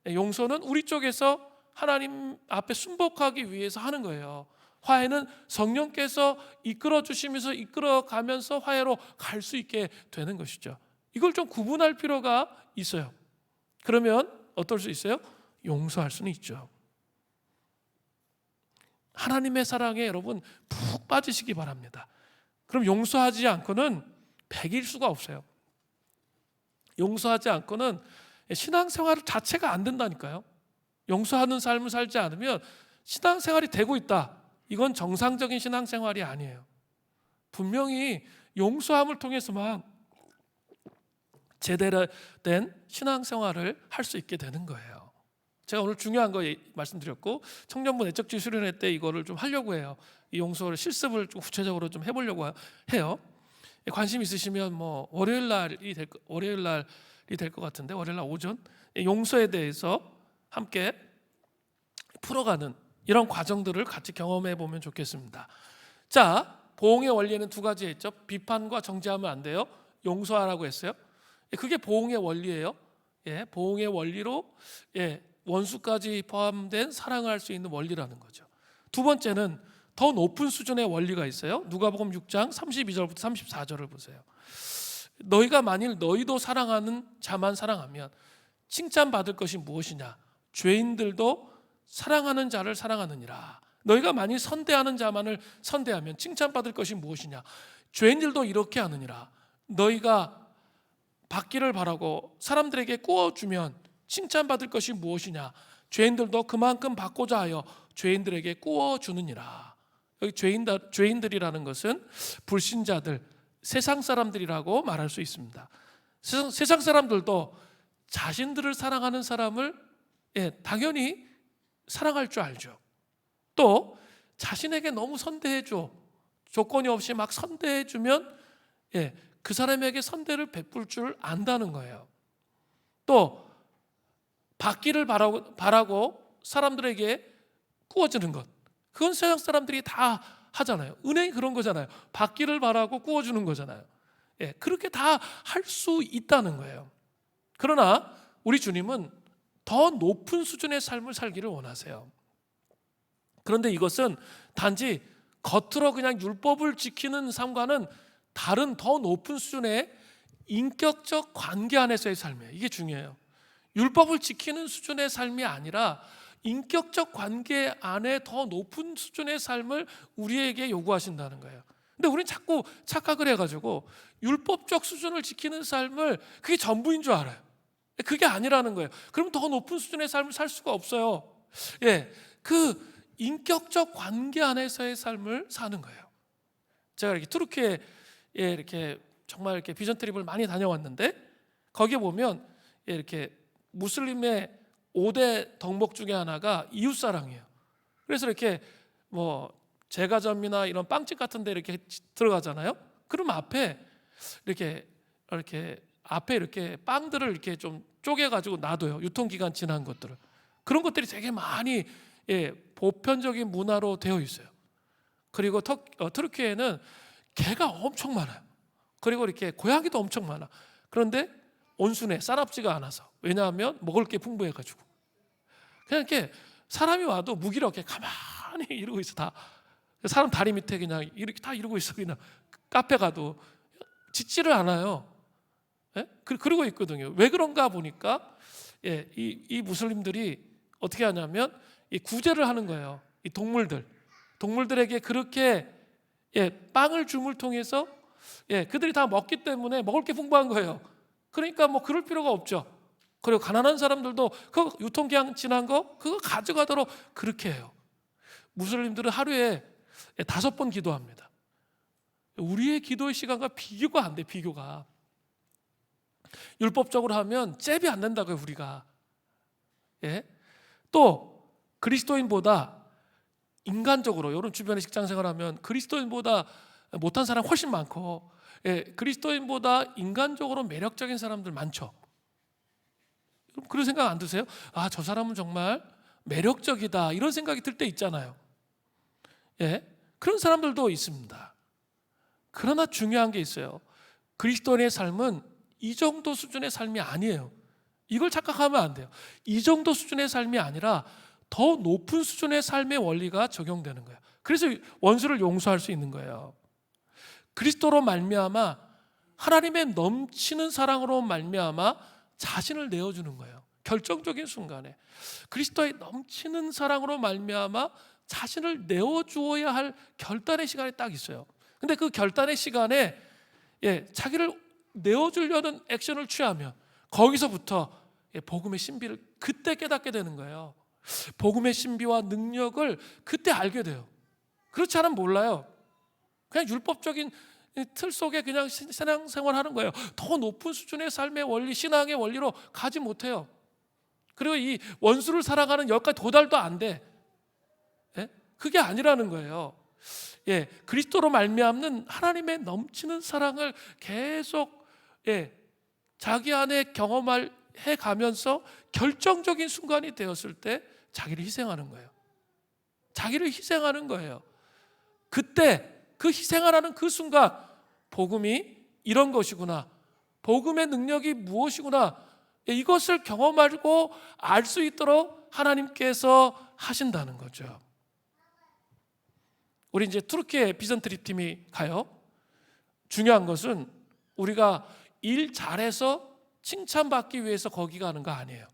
[SPEAKER 1] 용서는 우리 쪽에서 하나님 앞에 순복하기 위해서 하는 거예요. 화해는 성령께서 이끌어 주시면서 이끌어 가면서 화해로 갈 수 있게 되는 것이죠. 이걸 좀 구분할 필요가 있어요. 그러면 어떨 수 있어요? 용서할 수는 있죠. 하나님의 사랑에 여러분 푹 빠지시기 바랍니다. 그럼 용서하지 않고는 백일 수가 없어요. 용서하지 않고는 신앙생활 자체가 안 된다니까요. 용서하는 삶을 살지 않으면 신앙생활이 되고 있다. 이건 정상적인 신앙생활이 아니에요. 분명히 용서함을 통해서만 제대로 된 신앙생활을 할 수 있게 되는 거예요. 제가 오늘 중요한 거 말씀드렸고 청년부 내적지 수련회 때 이거를 좀 하려고 해요. 이 용서를 실습을 좀 구체적으로 좀 해보려고 해요. 관심 있으시면 뭐 월요일 날이 될 것 같은데, 월요일 날 오전 용서에 대해서 함께 풀어가는 이런 과정들을 같이 경험해 보면 좋겠습니다. 자, 보응의 원리에는 두 가지 있죠. 비판과 정죄하면 안 돼요. 용서하라고 했어요. 그게 보응의 원리예요. 보응의 원리로 원수까지 포함된 사랑을 할 수 있는 원리라는 거죠. 두 번째는 더 높은 수준의 원리가 있어요. 누가복음 6장 32절부터 34절을 보세요. 너희가 만일 너희도 사랑하는 자만 사랑하면 칭찬받을 것이 무엇이냐? 죄인들도 사랑하는 자를 사랑하느니라. 너희가 만일 선대하는 자만을 선대하면 칭찬받을 것이 무엇이냐? 죄인들도 이렇게 하느니라. 너희가 받기를 바라고 사람들에게 꾸어주면 칭찬받을 것이 무엇이냐? 죄인들도 그만큼 받고자 하여 죄인들에게 꾸어주느니라. 여기 죄인들이라는 것은 불신자들, 세상 사람들이라고 말할 수 있습니다. 세상 사람들도 자신들을 사랑하는 사람을 당연히 사랑할 줄 알죠. 또 자신에게 너무 선대해줘, 조건이 없이 막 선대해주면 그 사람에게 선대를 베풀 줄 안다는 거예요. 또 받기를 바라고 사람들에게 꾸어주는 것, 그건 세상 사람들이 다 하잖아요. 은행이 그런 거잖아요. 받기를 바라고 꾸어주는 거잖아요. 그렇게 다 할 수 있다는 거예요. 그러나 우리 주님은 더 높은 수준의 삶을 살기를 원하세요. 그런데 이것은 단지 겉으로 그냥 율법을 지키는 삶과는 다른 더 높은 수준의 인격적 관계 안에서의 삶이에요. 이게 중요해요. 율법을 지키는 수준의 삶이 아니라 인격적 관계 안에 더 높은 수준의 삶을 우리에게 요구하신다는 거예요. 근데 우리는 자꾸 착각을 해가지고 율법적 수준을 지키는 삶을 그게 전부인 줄 알아요. 그게 아니라는 거예요. 그럼 더 높은 수준의 삶을 살 수가 없어요. 그 인격적 관계 안에서의 삶을 사는 거예요. 제가 이렇게 투르키에 이렇게 정말 이렇게 비전 트립을 많이 다녀왔는데, 거기에 보면 이렇게 무슬림의 5대 덕목 중에 하나가 이웃사랑이에요. 그래서 이렇게 뭐 제과점이나 이런 빵집 같은 데 이렇게 들어가잖아요. 그럼 앞에 이렇게 앞에 이렇게 빵들을 이렇게 좀 쪼개가지고 놔둬요. 유통기간 지난 것들을. 그런 것들이 되게 많이 보편적인 문화로 되어 있어요. 그리고 터키에는 개가 엄청 많아요. 그리고 이렇게 고양이도 엄청 많아. 그런데 온순해, 싸납지가 않아서. 왜냐하면 먹을 게 풍부해가지고. 그냥 이렇게 사람이 와도 무기력해 가만히 이러고 있어. 다 사람 다리 밑에 그냥 이렇게 다 이러고 있어. 그냥 카페 가도 짖지를 않아요. 그러고 있거든요. 왜 그런가 보니까 이 무슬림들이 어떻게 하냐면 이 구제를 하는 거예요. 이 동물들에게 그렇게 빵을 줌을 통해서 그들이 다 먹기 때문에 먹을 게 풍부한 거예요. 그러니까 뭐 그럴 필요가 없죠. 그리고 가난한 사람들도 그 유통기한 지난 거 그거 가져가도록 그렇게 해요. 무슬림들은 하루에 5번 기도합니다. 우리의 기도의 시간과 비교가 안 돼. 비교가 율법적으로 하면 잽이 안 된다고요. 우리가 또 그리스도인보다 인간적으로, 여러분 주변에 직장 생활하면 그리스도인보다 못한 사람 훨씬 많고 그리스도인보다 인간적으로 매력적인 사람들 많죠. 그런 생각 안 드세요? 아, 저 사람은 정말 매력적이다, 이런 생각이 들 때 있잖아요. 그런 사람들도 있습니다. 그러나 중요한 게 있어요. 그리스도인의 삶은 이 정도 수준의 삶이 아니에요. 이걸 착각하면 안 돼요. 이 정도 수준의 삶이 아니라 더 높은 수준의 삶의 원리가 적용되는 거예요. 그래서 원수를 용서할 수 있는 거예요. 그리스도로 말미암아, 하나님의 넘치는 사랑으로 말미암아 자신을 내어주는 거예요. 결정적인 순간에 그리스도의 넘치는 사랑으로 말미암아 자신을 내어주어야 할 결단의 시간이 딱 있어요. 근데 그 결단의 시간에 자기를 내어주려는 액션을 취하면 거기서부터 복음의 신비를 그때 깨닫게 되는 거예요. 복음의 신비와 능력을 그때 알게 돼요. 그렇지 않으면 몰라요. 그냥 율법적인 틀 속에 그냥 신앙생활 하는 거예요. 더 높은 수준의 삶의 원리, 신앙의 원리로 가지 못해요. 그리고 이 원수를 사랑하는 여기까지 도달도 안 돼. 그게 아니라는 거예요. 그리스도로 말미암는 하나님의 넘치는 사랑을 계속 자기 안에 경험을 해가면서 결정적인 순간이 되었을 때 자기를 희생하는 거예요. 자기를 희생하는 거예요. 그때 그 희생하라는 그 순간 복음이 이런 것이구나, 복음의 능력이 무엇이구나, 이것을 경험하고 알 수 있도록 하나님께서 하신다는 거죠. 우리 이제 투르키에 비전 트립 팀이 가요. 중요한 것은 우리가 일 잘해서 칭찬받기 위해서 거기 가는 거 아니에요.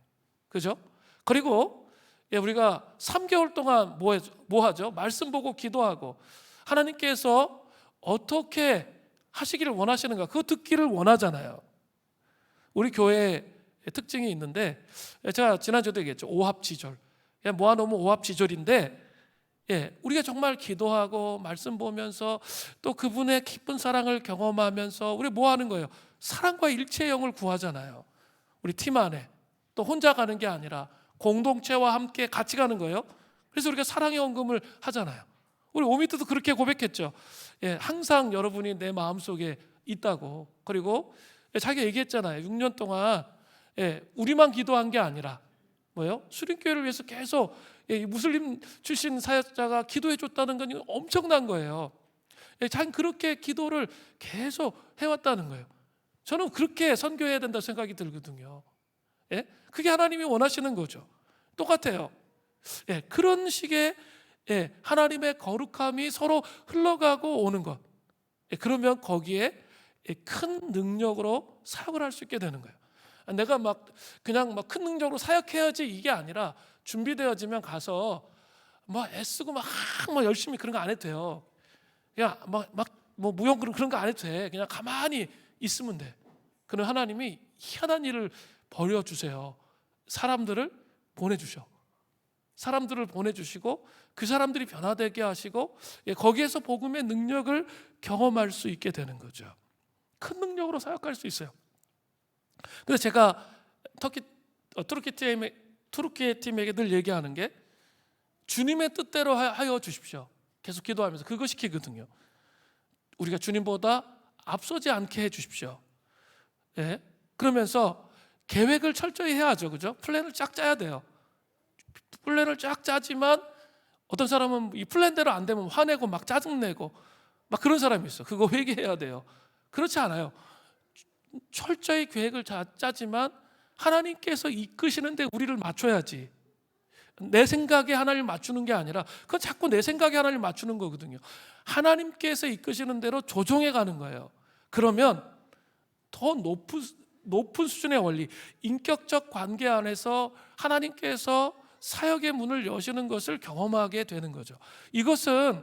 [SPEAKER 1] 그죠? 그리고 우리가 3개월 동안 뭐 하죠? 말씀 보고 기도하고 하나님께서 어떻게 하시기를 원하시는가, 그거 듣기를 원하잖아요. 우리 교회의 특징이 있는데, 제가 지난주에도 얘기했죠. 오합지졸. 모아놓으면 오합지졸인데, 우리가 정말 기도하고 말씀 보면서 또 그분의 깊은 사랑을 경험하면서 우리 뭐 하는 거예요? 사랑과 일체의 영을 구하잖아요. 우리 팀 안에 또 혼자 가는 게 아니라 공동체와 함께 같이 가는 거예요. 그래서 우리가 사랑의 헌금을 하잖아요. 우리 오미트도 그렇게 고백했죠. 항상 여러분이 내 마음속에 있다고. 그리고 자기가 얘기했잖아요. 6년 동안 우리만 기도한 게 아니라 뭐예요? 수림교회를 위해서 계속 무슬림 출신 사역자가 기도해 줬다는 건 엄청난 거예요. 자기는 그렇게 기도를 계속 해왔다는 거예요. 저는 그렇게 선교해야 된다고 생각이 들거든요. 그게 하나님이 원하시는 거죠. 똑같아요. 그런 식의 하나님의 거룩함이 서로 흘러가고 오는 것. 그러면 거기에 큰 능력으로 사역을 할 수 있게 되는 거예요. 내가 그냥 큰 능력으로 사역해야지 이게 아니라 준비되어지면 가서 애쓰고 열심히 그런 거 안 해도 돼요. 그냥 무용 그런 거 안 해도 돼. 그냥 가만히 있으면 돼. 그럼 하나님이 희한한 일을 벌여주세요. 사람들을 보내주시고 그 사람들이 변화되게 하시고 거기에서 복음의 능력을 경험할 수 있게 되는 거죠. 큰 능력으로 사역할 수 있어요. 그래서 제가 투르키 팀에게 늘 얘기하는 게 주님의 뜻대로 하여 주십시오. 계속 기도하면서 그거 시키거든요. 우리가 주님보다 앞서지 않게 해 주십시오. 그러면서 계획을 철저히 해야죠. 그죠? 플랜을 쫙 짜야 돼요. 플랜을 쫙 짜지만 어떤 사람은 이 플랜대로 안 되면 화내고 짜증내고 그런 사람이 있어. 그거 회개해야 돼요. 그렇지 않아요. 철저히 계획을 짜지만 하나님께서 이끄시는데 우리를 맞춰야지. 내 생각에 하나님을 맞추는 게 아니라 그건 자꾸 내 생각에 하나님을 맞추는 거거든요. 하나님께서 이끄시는 대로 조정해 가는 거예요. 그러면 더 높은 수준의 원리, 인격적 관계 안에서 하나님께서 사역의 문을 여시는 것을 경험하게 되는 거죠. 이것은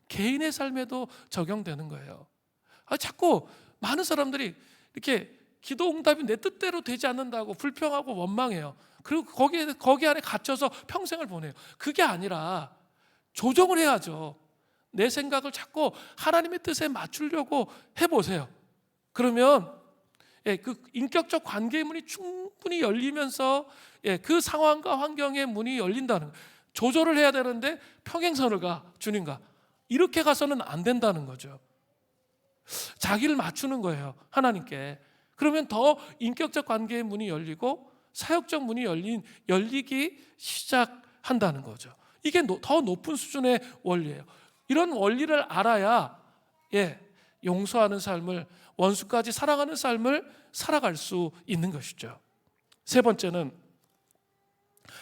[SPEAKER 1] 개인의 삶에도 적용되는 거예요. 자꾸 많은 사람들이 이렇게 기도 응답이 내 뜻대로 되지 않는다고 불평하고 원망해요. 그리고 거기 안에 갇혀서 평생을 보내요. 그게 아니라 조정을 해야죠. 내 생각을 자꾸 하나님의 뜻에 맞추려고 해보세요. 그러면 그 인격적 관계의 문이 충분히 열리면서 그 상황과 환경의 문이 열린다는 거예요. 조절을 해야 되는데 평행선을 가, 주님과 이렇게 가서는 안 된다는 거죠. 자기를 맞추는 거예요, 하나님께. 그러면 더 인격적 관계의 문이 열리고 사역적 문이 열리기 시작한다는 거죠. 이게 더 높은 수준의 원리예요. 이런 원리를 알아야 용서하는 삶을, 원수까지 사랑하는 삶을 살아갈 수 있는 것이죠. 세 번째는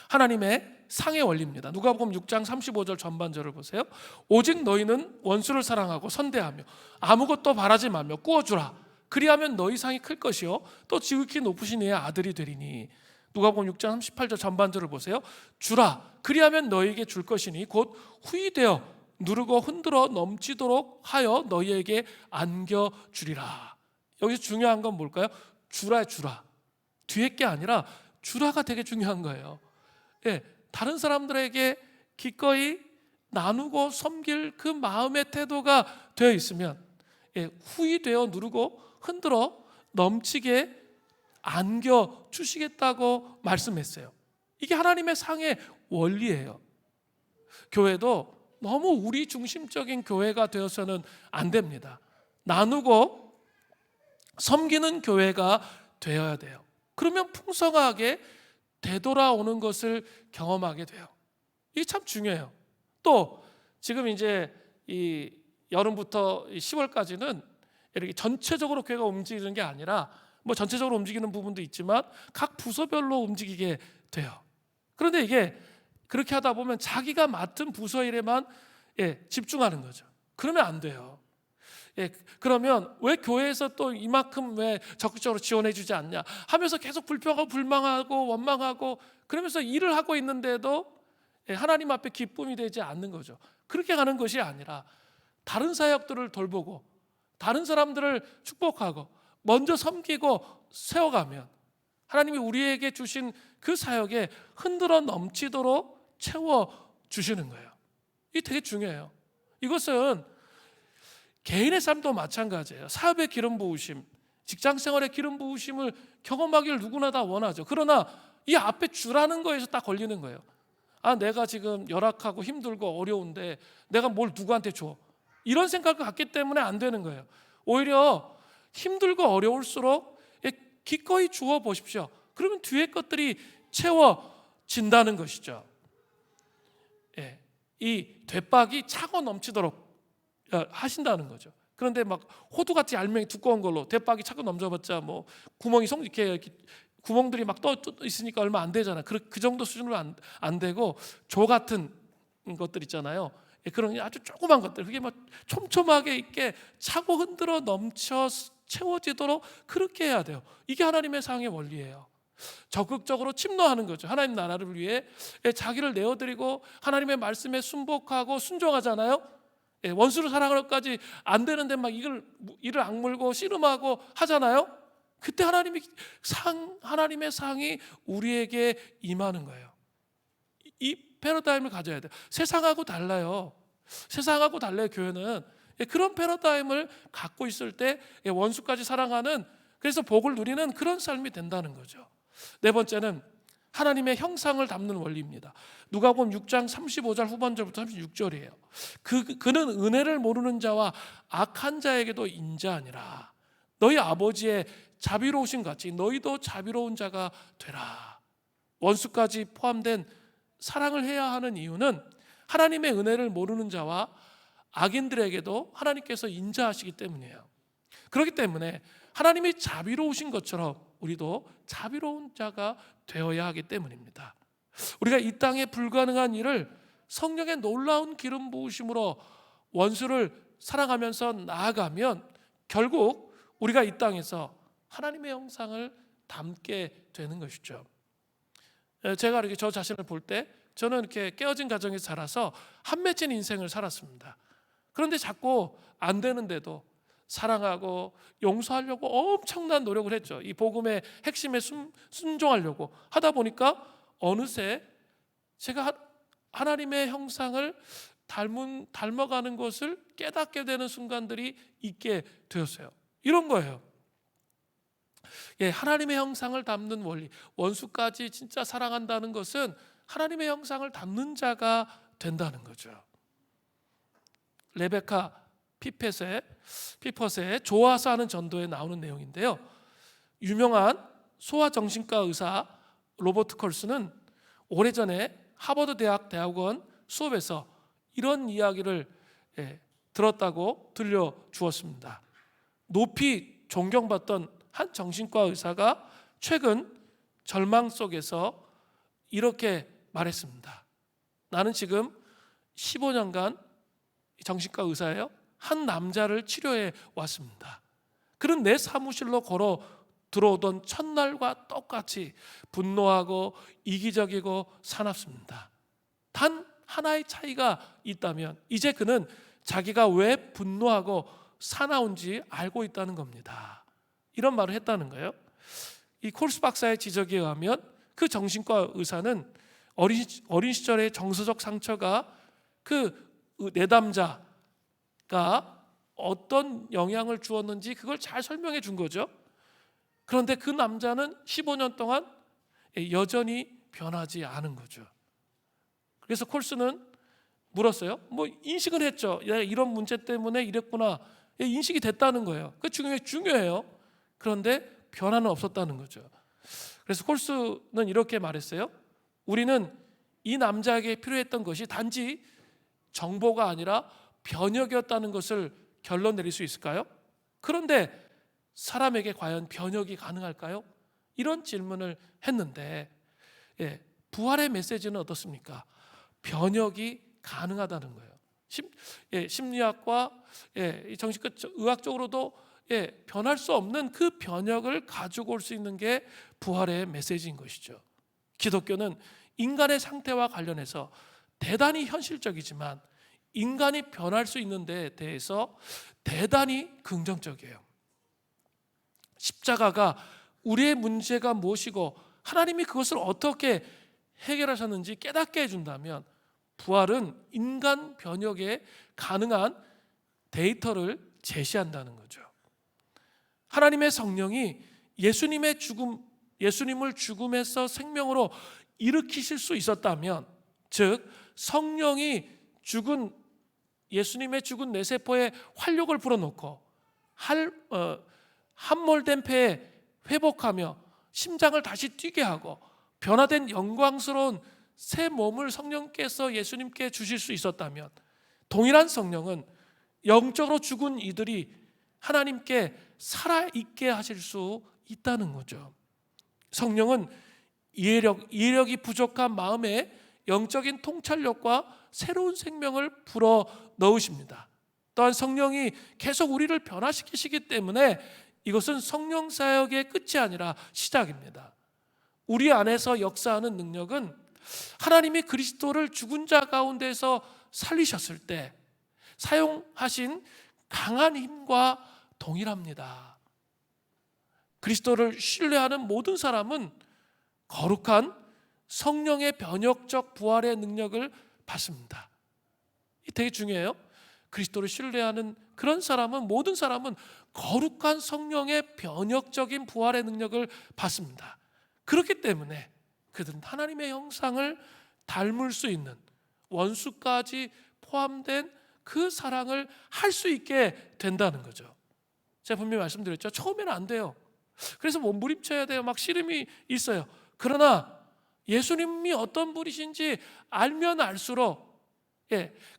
[SPEAKER 1] 하나님의 상의 원리입니다. 누가복음 6장 35절 전반절을 보세요. 오직 너희는 원수를 사랑하고 선대하며 아무것도 바라지 말며 꾸어주라. 그리하면 너희 상이 클 것이요 또 지극히 높으신 이의 아들이 되리니. 누가복음 6장 38절 전반절을 보세요. 주라. 그리하면 너희에게 줄 것이니 곧 후히되어 누르고 흔들어 넘치도록 하여 너희에게 안겨주리라. 여기서 중요한 건 뭘까요? 주라. 뒤에 게 아니라 주라가 되게 중요한 거예요. 다른 사람들에게 기꺼이 나누고 섬길 그 마음의 태도가 되어 있으면 후히되어 누르고 흔들어 넘치게 안겨주시겠다고 말씀했어요. 이게 하나님의 상의 원리예요. 교회도 너무 우리 중심적인 교회가 되어서는 안 됩니다. 나누고 섬기는 교회가 되어야 돼요. 그러면 풍성하게 되돌아오는 것을 경험하게 돼요. 이게 참 중요해요. 또 지금 이제 이 여름부터 10월까지는 이렇게 전체적으로 교회가 움직이는 게 아니라 뭐 전체적으로 움직이는 부분도 있지만 각 부서별로 움직이게 돼요. 그런데 이게 그렇게 하다 보면 자기가 맡은 부서 일에만 집중하는 거죠. 그러면 안 돼요. 그러면 왜 교회에서 또 이만큼 왜 적극적으로 지원해 주지 않냐 하면서 계속 불평하고 불망하고 원망하고 그러면서 일을 하고 있는데도 하나님 앞에 기쁨이 되지 않는 거죠. 그렇게 가는 것이 아니라 다른 사역들을 돌보고 다른 사람들을 축복하고 먼저 섬기고 세워가면 하나님이 우리에게 주신 그 사역에 흔들어 넘치도록 채워주시는 거예요. 이게 되게 중요해요. 이것은 개인의 삶도 마찬가지예요. 사업의 기름 부으심, 직장 생활의 기름 부으심을 경험하기를 누구나 다 원하죠. 그러나 이 앞에 주라는 거에서 딱 걸리는 거예요. 내가 지금 열악하고 힘들고 어려운데 내가 뭘 누구한테 줘? 이런 생각을 갖기 때문에 안 되는 거예요. 오히려 힘들고 어려울수록 기꺼이 주어 보십시오. 그러면 뒤에 것들이 채워진다는 것이죠. 이 되박이 차고 넘치도록 하신다는 거죠. 그런데 막 호두같이 알맹이 두꺼운 걸로 대박이 차고 넘쳐봤자 뭐 구멍이 이렇게 구멍들이 막 떠 있으니까 얼마 안 되잖아요. 그 정도 수준으로 안 되고 조 같은 것들 있잖아요. 그런 아주 조그만 것들 그게 막 촘촘하게 있게 차고 흔들어 넘쳐 채워지도록 그렇게 해야 돼요. 이게 하나님의 사랑의 원리예요. 적극적으로 침노하는 거죠. 하나님 나라를 위해 자기를 내어드리고 하나님의 말씀에 순복하고 순종하잖아요. 원수를 사랑하려까지 안 되는데 막 이를 악물고 씨름하고 하잖아요. 그때 하나님의 상이 우리에게 임하는 거예요. 이 패러다임을 가져야 돼요. 세상하고 달라요. 세상하고 달라요. 교회는 그런 패러다임을 갖고 있을 때 원수까지 사랑하는 그래서 복을 누리는 그런 삶이 된다는 거죠. 네 번째는 하나님의 형상을 담는 원리입니다. 누가복음 6장 35절 후반절부터 36절이에요. 그는 은혜를 모르는 자와 악한 자에게도 인자하니라. 너희 아버지의 자비로우신 같이 너희도 자비로운 자가 되라. 원수까지 포함된 사랑을 해야 하는 이유는 하나님의 은혜를 모르는 자와 악인들에게도 하나님께서 인자하시기 때문이에요. 그렇기 때문에 하나님이 자비로우신 것처럼 우리도 자비로운 자가 되어야 하기 때문입니다. 우리가 이 땅에 불가능한 일을 성령의 놀라운 기름 부으심으로 원수를 사랑하면서 나아가면 결국 우리가 이 땅에서 하나님의 형상을 담게 되는 것이죠. 제가 이렇게 저 자신을 볼 때 저는 이렇게 깨어진 가정에서 자라서 한 맺힌 인생을 살았습니다. 그런데 자꾸 안 되는데도 사랑하고 용서하려고 엄청난 노력을 했죠. 이 복음의 핵심에 순종하려고 하다 보니까 어느새 제가 하나님의 형상을 닮아가는 것을 깨닫게 되는 순간들이 있게 되었어요. 이런 거예요. 하나님의 형상을 담는 원리, 원수까지 진짜 사랑한다는 것은 하나님의 형상을 담는 자가 된다는 거죠. 레베카 피퍼스의 좋아서 하는 전도에 나오는 내용인데요. 유명한 소아정신과 의사 로버트 컬스는 오래전에 하버드 대학원 수업에서 이런 이야기를 들었다고 들려주었습니다. 높이 존경받던 한 정신과 의사가 최근 절망 속에서 이렇게 말했습니다. 나는 지금 15년간 정신과 의사예요. 한 남자를 치료해 왔습니다. 그는 내 사무실로 걸어 들어오던 첫날과 똑같이 분노하고 이기적이고 사납습니다. 단 하나의 차이가 있다면 이제 그는 자기가 왜 분노하고 사나운지 알고 있다는 겁니다. 이런 말을 했다는 거예요. 이 콜스 박사의 지적에 의하면 그 정신과 의사는 어린 시절의 정서적 상처가 그 내담자가 어떤 영향을 주었는지 그걸 잘 설명해 준 거죠. 그런데 그 남자는 15년 동안 여전히 변하지 않은 거죠. 그래서 콜스는 물었어요? 뭐 인식은 했죠. 내가 이런 문제 때문에 이랬구나. 인식이 됐다는 거예요. 그 중요해요. 그런데 변화는 없었다는 거죠. 그래서 콜스는 이렇게 말했어요. 우리는 이 남자에게 필요했던 것이 단지 정보가 아니라 변혁이었다는 것을 결론 내릴 수 있을까요? 그런데 사람에게 과연 변혁이 가능할까요? 이런 질문을 했는데 부활의 메시지는 어떻습니까? 변혁이 가능하다는 거예요. 심리학과 정신과 의학적으로도 변할 수 없는 그 변혁을 가지고 올 수 있는 게 부활의 메시지인 것이죠. 기독교는 인간의 상태와 관련해서 대단히 현실적이지만 인간이 변할 수 있는 데에 대해서 대단히 긍정적이에요. 십자가가 우리의 문제가 무엇이고 하나님이 그것을 어떻게 해결하셨는지 깨닫게 해준다면 부활은 인간 변혁에 가능한 데이터를 제시한다는 거죠. 하나님의 성령이 예수님을 죽음에서 생명으로 일으키실 수 있었다면, 즉 성령이 예수님의 죽은 뇌세포에 활력을 불어넣고 함몰된 폐에 회복하며 심장을 다시 뛰게 하고 변화된 영광스러운 새 몸을 성령께서 예수님께 주실 수 있었다면, 동일한 성령은 영적으로 죽은 이들이 하나님께 살아있게 하실 수 있다는 거죠. 성령은 이해력이 부족한 마음에 영적인 통찰력과 새로운 생명을 불어 넣으십니다. 또한 성령이 계속 우리를 변화시키시기 때문에 이것은 성령 사역의 끝이 아니라 시작입니다. 우리 안에서 역사하는 능력은 하나님이 그리스도를 죽은 자 가운데서 살리셨을 때 사용하신 강한 힘과 동일합니다. 그리스도를 신뢰하는 모든 사람은 거룩한 성령의 변혁적 부활의 능력을 받습니다. 이 되게 중요해요. 그리스도를 신뢰하는 그런 사람은, 모든 사람은 거룩한 성령의 변혁적인 부활의 능력을 받습니다. 그렇기 때문에 그들은 하나님의 형상을 닮을 수 있는, 원수까지 포함된 그 사랑을 할 수 있게 된다는 거죠. 제가 분명히 말씀드렸죠. 처음에는 안 돼요. 그래서 몸부림쳐야 돼요. 막 씨름이 있어요. 그러나 예수님이 어떤 분이신지 알면 알수록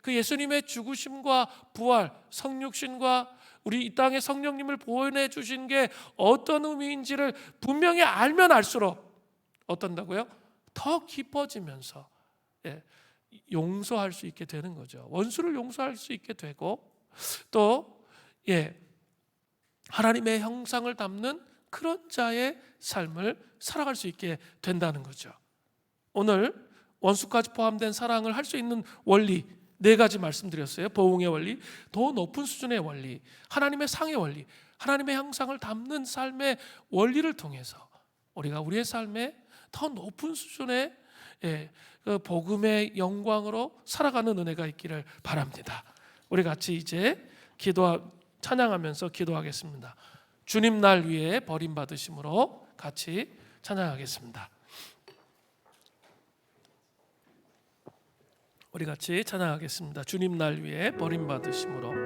[SPEAKER 1] 그 예수님의 죽으심과 부활, 성육신과 우리 이 땅에 성령님을 보내주신 게 어떤 의미인지를 분명히 알면 알수록 어떤다고요? 더 깊어지면서 용서할 수 있게 되는 거죠. 원수를 용서할 수 있게 되고, 또 하나님의 형상을 담는 그런 자의 삶을 살아갈 수 있게 된다는 거죠. 오늘 원수까지 포함된 사랑을 할 수 있는 원리 4가지 말씀드렸어요. 보응의 원리, 더 높은 수준의 원리, 하나님의 상의 원리, 하나님의 형상을 담는 삶의 원리를 통해서 우리가 우리의 삶에 더 높은 수준의 그 복음의 영광으로 살아가는 은혜가 있기를 바랍니다. 우리 같이 이제 찬양하면서 기도하겠습니다. 주님 날 위해 버림받으심으로 같이 찬양하겠습니다. 우리 같이 찬양하겠습니다. 주님 날 위해 버림받으심으로.